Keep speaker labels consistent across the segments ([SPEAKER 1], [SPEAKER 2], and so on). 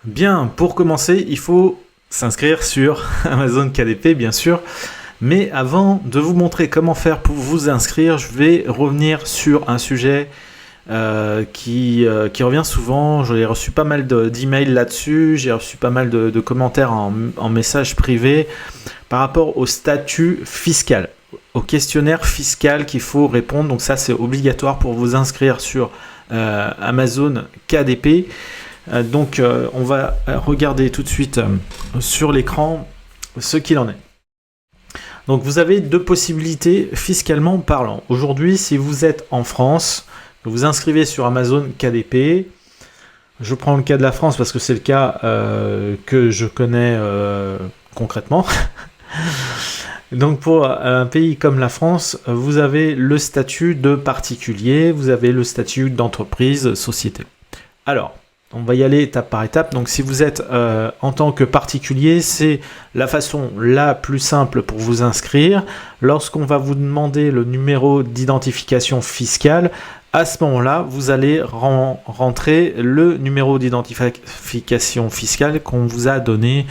[SPEAKER 1] Bien, pour commencer, il faut s'inscrire sur Amazon KDP, bien sûr. Mais avant de vous montrer comment faire pour vous inscrire, je vais revenir sur un sujet qui revient souvent. J'ai reçu pas mal d'emails là-dessus, j'ai reçu pas mal de commentaires en message privé par rapport au statut fiscal, au questionnaire fiscal qu'il faut répondre. Donc ça, c'est obligatoire pour vous inscrire sur Amazon KDP. Donc on va regarder tout de suite sur l'écran ce qu'il en est. Donc vous avez deux possibilités fiscalement parlant. Aujourd'hui, si vous êtes en France, vous vous inscrivez sur Amazon KDP. Je prends le cas de la France parce que c'est le cas que je connais concrètement. Donc pour un pays comme la France, vous avez le statut de particulier, vous avez le statut d'entreprise, société. Alors, on va y aller étape par étape. Donc si vous êtes en tant que particulier, c'est la façon la plus simple pour vous inscrire. Lorsqu'on va vous demander le numéro d'identification fiscale, à ce moment-là, vous allez rentrer le numéro d'identification fiscale qu'on vous a donné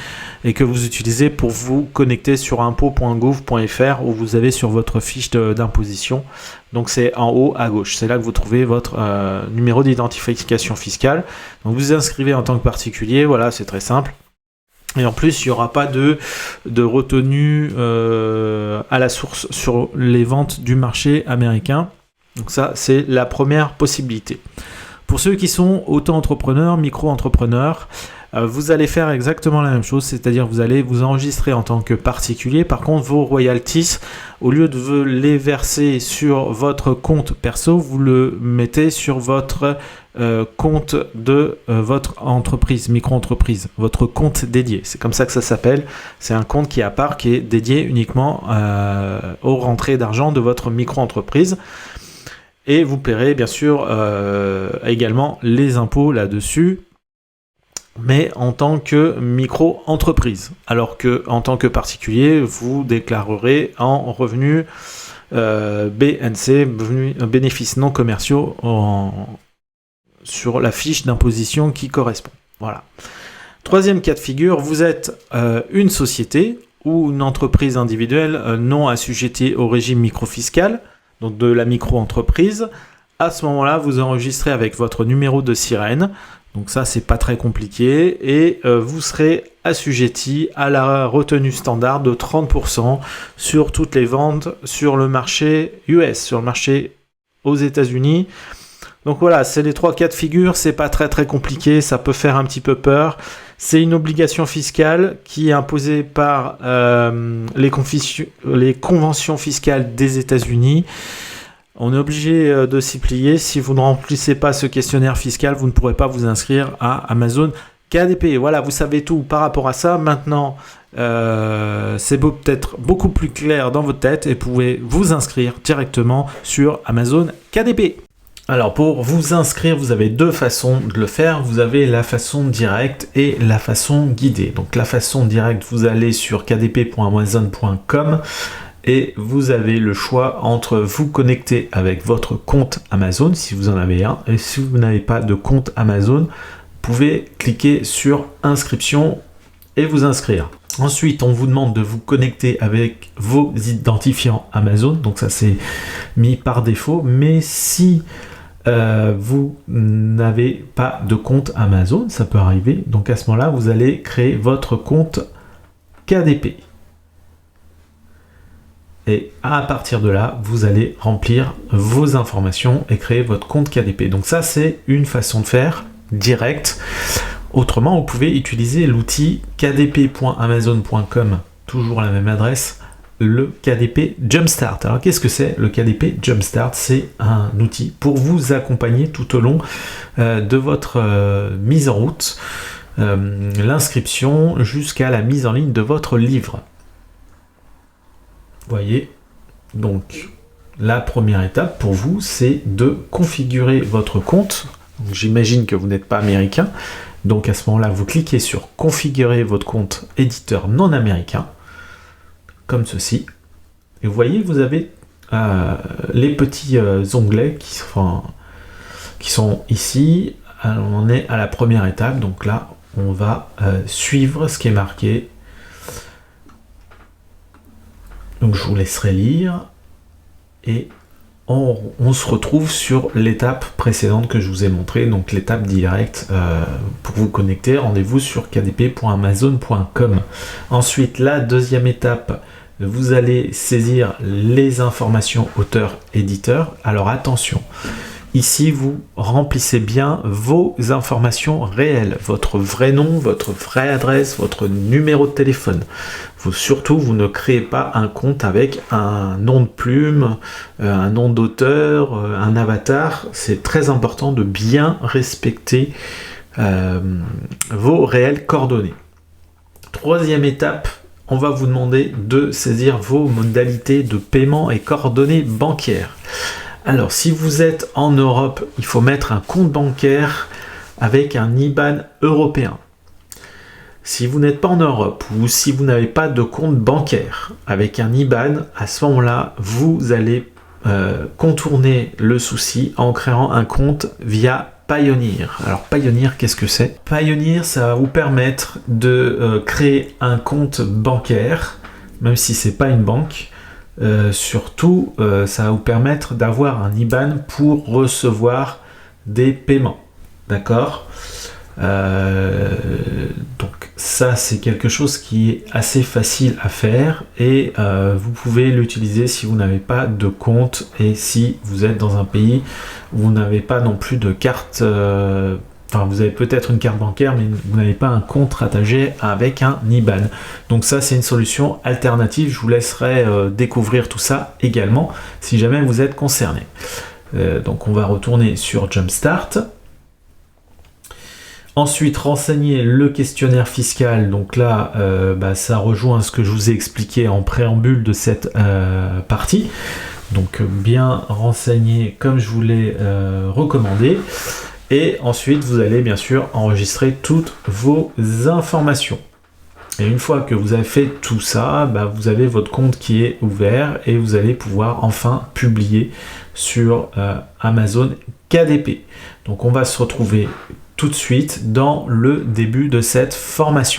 [SPEAKER 1] et que vous utilisez pour vous connecter sur impôt.gouv.fr où vous avez sur votre fiche d'imposition. Donc c'est en haut à gauche, c'est là que vous trouvez votre numéro d'identification fiscale. Donc vous vous inscrivez en tant que particulier, voilà, c'est très simple. Et en plus, il n'y aura pas de retenue à la source sur les ventes du marché américain. Donc ça, c'est la première possibilité. Pour ceux qui sont auto-entrepreneurs, micro-entrepreneurs, vous allez faire exactement la même chose, c'est-à-dire vous allez vous enregistrer en tant que particulier. Par contre, vos royalties, au lieu de les verser sur votre compte perso, vous le mettez sur votre compte de votre entreprise, micro-entreprise, votre compte dédié. C'est comme ça que ça s'appelle. C'est un compte qui est à part, qui est dédié uniquement aux rentrées d'argent de votre micro-entreprise. Et vous paierez bien sûr également les impôts là-dessus, mais en tant que micro-entreprise. Alors qu'en tant que particulier, vous déclarerez en revenus BNC, bénéfices non commerciaux, sur la fiche d'imposition qui correspond. Voilà. Troisième cas de figure, vous êtes une société ou une entreprise individuelle non assujettie au régime microfiscal, donc de la micro-entreprise. À ce moment-là, vous enregistrez avec votre numéro de sirène. Donc ça, c'est pas très compliqué. Et vous serez assujetti à la retenue standard de 30% sur toutes les ventes sur le marché US, sur le marché aux États-Unis. Donc voilà, c'est les trois cas de figure. C'est pas très très compliqué. Ça peut faire un petit peu peur. C'est une obligation fiscale qui est imposée par les conventions fiscales des États-Unis. On est obligé de s'y plier. Si vous ne remplissez pas ce questionnaire fiscal, vous ne pourrez pas vous inscrire à Amazon KDP. Voilà, vous savez tout par rapport à ça. Maintenant, c'est peut-être beaucoup plus clair dans votre tête et vous pouvez vous inscrire directement sur Amazon KDP. Alors pour vous inscrire, vous avez deux façons de le faire. Vous avez la façon directe et la façon guidée. Donc la façon directe, vous allez sur kdp.amazon.com et vous avez le choix entre vous connecter avec votre compte Amazon si vous en avez un, et si vous n'avez pas de compte Amazon, vous pouvez cliquer sur inscription et vous inscrire. Ensuite, on vous demande de vous connecter avec vos identifiants Amazon. Donc ça c'est mis par défaut, mais si vous n'avez pas de compte Amazon, ça peut arriver. Donc à ce moment-là, vous allez créer votre compte KDP. Et à partir de là, vous allez remplir vos informations et créer votre compte KDP. Donc ça, c'est une façon de faire directe. Autrement, vous pouvez utiliser l'outil kdp.amazon.com, toujours la même adresse, le KDP Jumpstart. Alors qu'est-ce que c'est le KDP Jumpstart? C'est un outil pour vous accompagner tout au long de votre mise en route, l'inscription jusqu'à la mise en ligne de votre livre. Vous voyez, donc la première étape pour vous, c'est de configurer votre compte. Donc, j'imagine que vous n'êtes pas américain, donc à ce moment-là, vous cliquez sur configurer votre compte éditeur non américain, comme ceci. Et vous voyez, vous avez les petits onglets qui sont ici. Alors, on est à la première étape, donc là, on va suivre ce qui est marqué. Donc je vous laisserai lire et on se retrouve sur l'étape précédente que je vous ai montrée, donc l'étape directe pour vous connecter. Rendez-vous sur kdp.amazon.com. Ensuite, la deuxième étape, vous allez saisir les informations auteur-éditeur. Alors attention, ici vous remplissez bien vos informations réelles, votre vrai nom, votre vraie adresse, votre numéro de téléphone. Surtout, vous ne créez pas un compte avec un nom de plume, un nom d'auteur, un avatar. C'est très important de bien respecter vos réelles coordonnées. Troisième étape, on va vous demander de saisir vos modalités de paiement et coordonnées bancaires. Alors, si vous êtes en Europe, il faut mettre un compte bancaire avec un IBAN européen. Si vous n'êtes pas en Europe ou si vous n'avez pas de compte bancaire avec un IBAN, à ce moment-là, vous allez contourner le souci en créant un compte via Payoneer. Alors Payoneer, qu'est-ce que c'est? Payoneer, ça va vous permettre de créer un compte bancaire, même si c'est pas une banque. Surtout, ça va vous permettre d'avoir un IBAN pour recevoir des paiements. D'accord? Donc ça, c'est quelque chose qui est assez facile à faire et vous pouvez l'utiliser si vous n'avez pas de compte et si vous êtes dans un pays où vous n'avez pas non plus de carte. Enfin, vous avez peut-être une carte bancaire, mais vous n'avez pas un compte rattaché avec un IBAN. Donc ça, c'est une solution alternative. Je vous laisserai découvrir tout ça également, si jamais vous êtes concerné. Donc on va retourner sur Jumpstart. Ensuite, renseigner le questionnaire fiscal. Donc là, ça rejoint ce que je vous ai expliqué en préambule de cette partie. Donc bien renseigner comme je vous l'ai recommandé. Et ensuite, vous allez bien sûr enregistrer toutes vos informations. Et une fois que vous avez fait tout ça, vous avez votre compte qui est ouvert et vous allez pouvoir enfin publier sur Amazon KDP. Donc on va se retrouver tout de suite dans le début de cette formation.